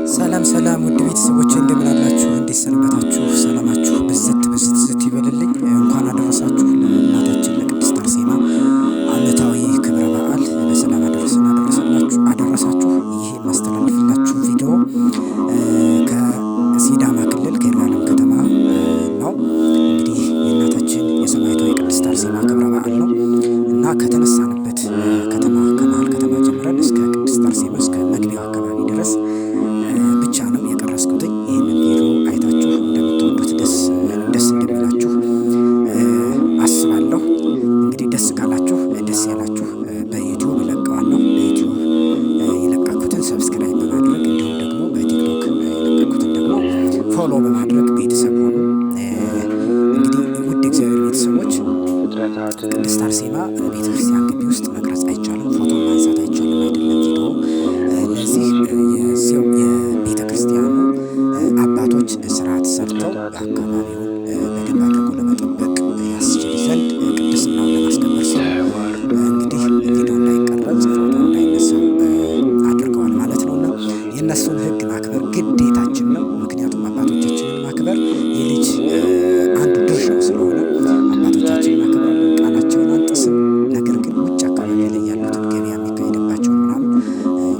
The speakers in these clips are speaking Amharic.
ሰላም ውድ ቤተሰቦቼ እንደምን አላችሁ? እንዴት ሰነበታችሁ? ሰላማችሁ ብዝት ይበልልኝ። እንኳን አደረሳችሁ ለእናታችን ለቅድስት አርሴማ ዓመታዊ ክብረ በዓል በሰላም አደረሳችሁ። ይህ የማስተላልፍላችሁ ቪዲዮ ከሲዳማ ክልል ከይርጋለም ከተማ ነው። እንግዲህ የእናታችን የሰማዕቷ የቅድስት አርሴማ ክብረ በዓል ነው እና ከተነሳንበት ከተማ ከመሀል ከተማ ጀምረን እስከ ቅድስት አርሴማ እስከ መግቢያው አካባቢ ድረስ ብቻ ነው የቀረስኩት። ይህንን ቪዲዮ አይታችሁ እንደምትወዱት ደስ እንደሚላችሁ አስባለሁ። እንግዲህ ደስ ካላችሁ ደስ ያላችሁ በዩቲዩብ እለቀዋለሁ። በዩቲዩብ የለቀኩትን ሰብስክራይብ በማድረግ እንዲሁም ደግሞ በቲክቶክ የለቀኩትን ደግሞ ፎሎ በማድረግ ቤተሰብ ሆኑ። እንግዲህ ውድ እግዚአብሔር ቤተሰቦች ቅድስት አርሴማ ቤተክርስቲያን ግቢ ውስጥ መቅረጽ አይቻልም፣ ፎቶ ማንሳት አይቻልም። አይደለም ቪዲዮ ለዚህ የቤተ ክርስቲያኑ አባቶች ስርዓት ሰርተው አካባቢውን በደንብ አድርገው ለመጠበቅ ያስችል ዘንድ ቅድስናውን ለማስከበር ሲል እንግዲህ ቪዲዮ እንዳይቀረጽ ፎቶ እንዳይነሳ አድርገዋል ማለት ነውና የእነሱን ሕግ ማክበር ግዴታችን ነው። ምክንያቱም አባቶቻችንን ማክበር የልጅ አንዱ ድርሻው ስለሆነ አባቶቻችንን ማክበር ቃላቸውን አንጥስም። ነገር ግን ውጭ አካባቢ ላይ ያሉትን ገበያ የሚካሄድባቸውን ምናምን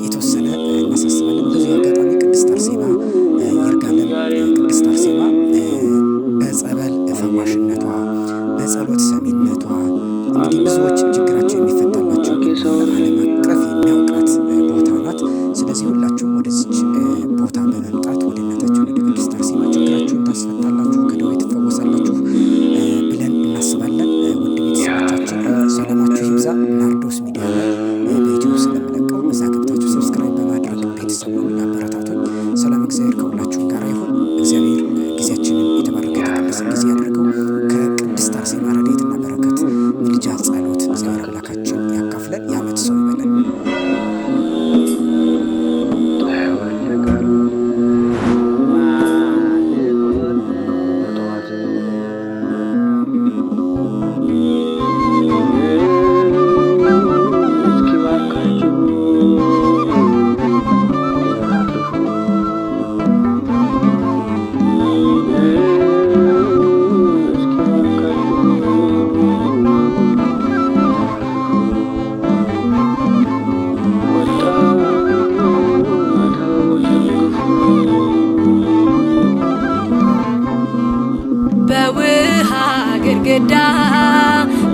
የተወሰነ እናሳስባለን። በዚህ አጋጣሚ ቅድስት አርሴማ ይርጋለም ቅድስት አርሴማ በጸበል ፈዋሽነቷ በጸሎት ሰሚነቷ እንግዲህ ብዙዎች ችግራቸው የሚፈታላቸው ዓለም አቀፍ የሚያውቃት ቦታ ናት። ስለዚህ ሁላችሁም ወደዚች ቦታ በመምጣት ወደ እናታችን ወደ ቅድስት አርሴማ ችግራችሁን ታስፈታላችሁ፣ ከደዌ ትፈወሳላችሁ ብለን እናስባለን። ውድ ቤተሰቦቻችን ሰላማችሁ ይብዛ። ናርዶስ ሚዲያ ላይ በዩቲዩብ ስለምለቀው እዛ ገብታችሁ ሰብስክራይብ በማድረግ ቤተሰብ ሆኑ፣ አበረታቱኝ። ሰላም እግዚአብሔር ከሁላችሁም ጋር ይሁን። እግዚአብሔር ጊዜያችንን የተባረከ የተቀደሰ ጊዜ ያድርገው። ከቅድስት አርሴማ ረድኤትና በረከት ምልጃ ጸሎት እግዚአብሔር አምላካችን ያካፍለን። የዓመት ሰው ይበለን። በውሃ ግድግዳ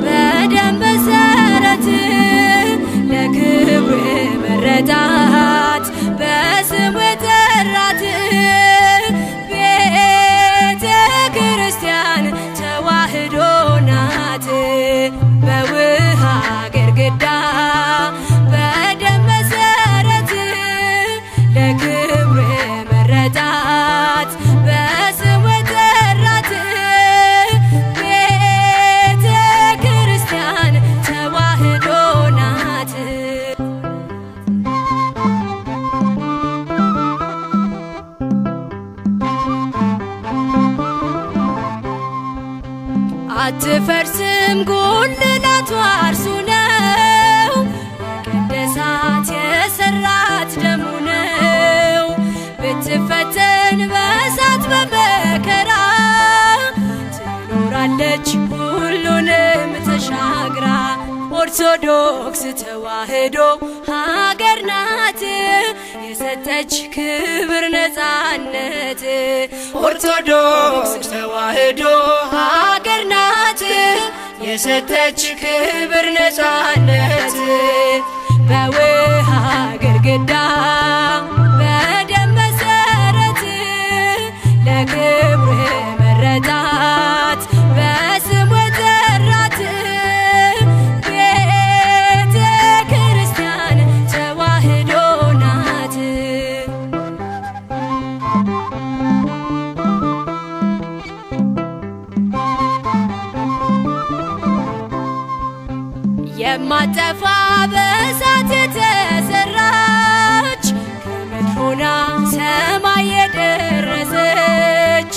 በደም መሰረት ለክብር መረጣት በስሙ የጠራት ቤተ ክርስቲያን ተዋህዶ ናት። በውሃ ግድግዳ በደም መሰረት ለክብር መረጣት በስሙ የጠራት ቤተ ክርስቲያን ተዋህዶ ናት። አትፈርስም ጉልላቷ እርሱ ነው፣ የቀደሳት የሰራት ደሙ ነው። ብትፈተን በእሳት በመከራ ትኖራለች ሁሉንም ተሻግራ። ኦርቶዶክስ ተዋህዶ ሀገር ናት የሰጠች ክብር ነፃነት። ኦርቶዶክስ ተዋህዶ ሀገር ናት የሰጠች ክብር ነፃነት። በውሃ ግድግዳ በደም መሰረት ለክብር መረጣት በስሙ የጠራት ቤተ ክርስቲያን ተዋህዶ ናት። የማጠፋ በእሳት የተሰራች ከምድር ሆና ሰማይ የደረሰች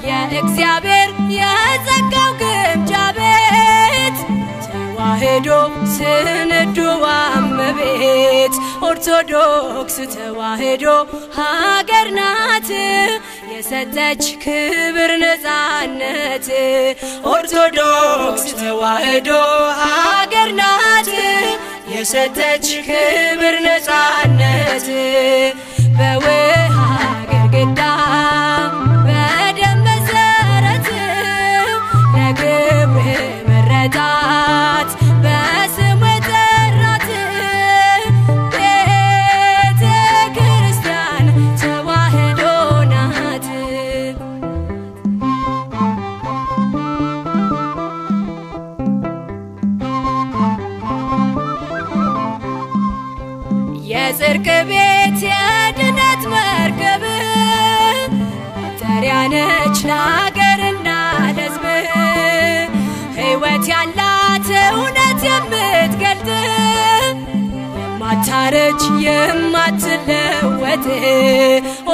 የእግዚአብሔር የጸጋው ግምጃ ቤት ተዋህዶ ስንዱ እመቤት ኦርቶዶክስ ተዋሕዶ ሀገር ናት የሰጠች ክብር ነፃነት። ኦርቶዶክስ ተዋሕዶ ሀገር ናት የሰጠች ክብር ነፃነት። በውሃ ግድግዳ በደም መሰረት ለክብር መረጣት በስሙ የጠራት ቤተ ክርስቲያን ተዋሕዶ ናት። የጽድቅ ቤት የድነት መርከብ መጠሪያ ነች ለአገርና ለሕዝብ ሕይወት ያላት እውነት የምትገልጥ የማታረጅ የማትለወጥ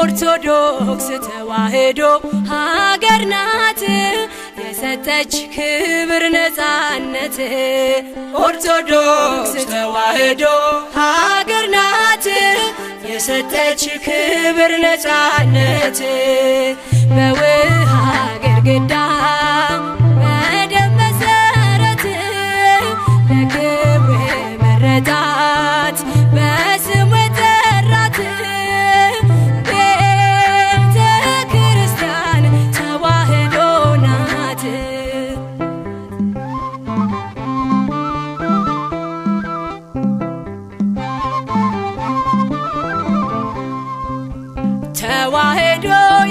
ኦርቶዶክስ ተዋሕዶ ሀገር ናት የሰጠች ክብር ነፃነት። ኦርቶዶክስ ተዋሕዶ ሀገር ናት የሰጠች ክብር ነፃነት። በውሃ ግድግዳ በደም መሰረት ለክብር መረጣት በስሙ የጠራት ቤተ ክርስቲያን ተዋሕዶ ናት። ተዋሕዶ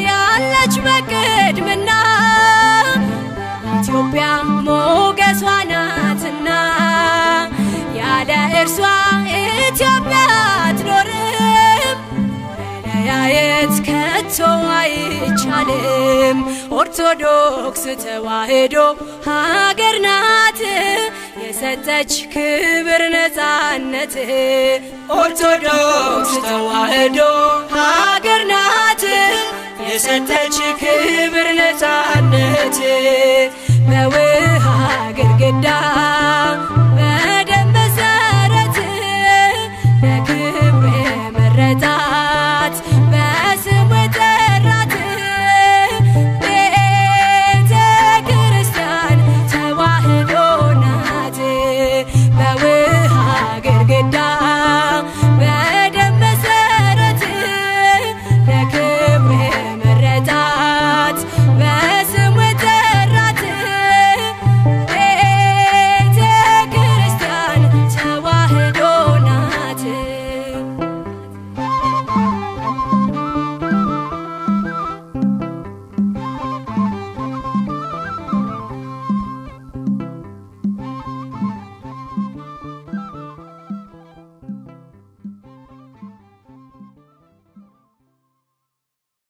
ያለች በቅድምና ኢትዮጵያ ሞገሷ ናትና ያለ እርሷ ኢትዮጵያ አትኖርም። መለያየት ከቶ አይቻልም። ኦርቶዶክስ ተዋሕዶ ሀገር ናት የሰጠች ክብር ነፃነት። ኦርቶዶክስ ተዋሕዶ ሀገር ናት የሰጠች ክብር ነፃነት። በውሃ ግድግዳ